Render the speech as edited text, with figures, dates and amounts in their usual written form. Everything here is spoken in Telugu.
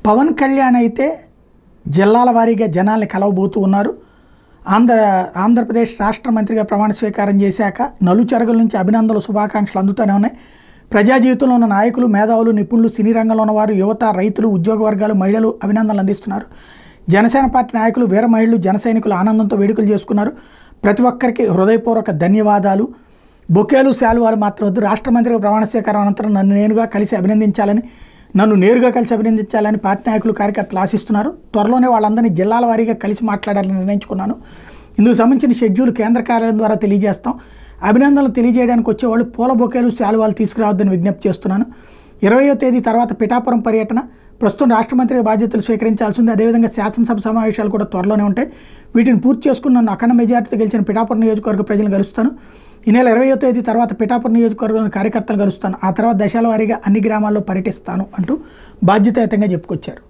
పవన్ కళ్యాణ్ అయితే జిల్లాల వారీగా జనాల్ని కలవబోతూ ఉన్నారు. ఆంధ్రప్రదేశ్ రాష్ట్ర మంత్రిగా ప్రమాణ స్వీకారం చేశాక నలుచెరగుల నుంచి అభినందనలు శుభాకాంక్షలు అందుతూనే ఉన్నాయి. ప్రజా జీవితంలో ఉన్న నాయకులు, మేధావులు, నిపుణులు, సినీ రంగంలో ఉన్నవారు, యువత, రైతులు, ఉద్యోగ వర్గాలు, మహిళలు అభినందనలు అందిస్తున్నారు. జనసేన పార్టీ నాయకులు, వీర మహిళలు, జన సైనికులు ఆనందంతో వేడుకలు చేసుకున్నారు. ప్రతి ఒక్కరికి హృదయపూర్వక ధన్యవాదాలు. బొకేలు, శాలువాలు మాత్రం వద్దు. రాష్ట్ర మంత్రిగా ప్రమాణ స్వీకారం అనంతరం నన్ను నేరుగా కలిసి అభినందించాలని పార్టీ నాయకులు, కార్యకర్తలు ఆశిస్తున్నారు. త్వరలోనే వాళ్ళందరినీ జిల్లాల వారీగా కలిసి మాట్లాడాలని నిర్ణయించుకున్నాను. ఇందుకు సంబంధించిన షెడ్యూల్ కేంద్ర కార్యాలయం ద్వారా తెలియజేస్తాం. అభినందనలు తెలియజేయడానికి వచ్చేవాళ్ళు పూల బొకేలు, శాలువాలు తీసుకురావద్దని విజ్ఞప్తి చేస్తున్నాను. 20వ తేదీ తర్వాత పిఠాపురం పర్యటన. ప్రస్తుతం రాష్ట్ర మంత్రిగా బాధ్యతలు స్వీకరించాల్సి ఉంది. అదేవిధంగా శాసనసభ సమావేశాలు కూడా త్వరలోనే ఉంటాయి. వీటిని పూర్తి చేసుకుని నన్ను అఖండ మెజార్టీతో గెలిచిన పిఠాపురం నియోజకవర్గ ప్రజలను కలుస్తాను. ఈ నెల 20వ తేదీ తర్వాత పిఠాపురం నియోజకవర్గంలోని కార్యకర్తలు కలుస్తాను. ఆ తర్వాత దశల వారీగా అన్ని గ్రామాల్లో పర్యటిస్తాను అంటూ బాధ్యతాయుతంగా చెప్పుకొచ్చారు.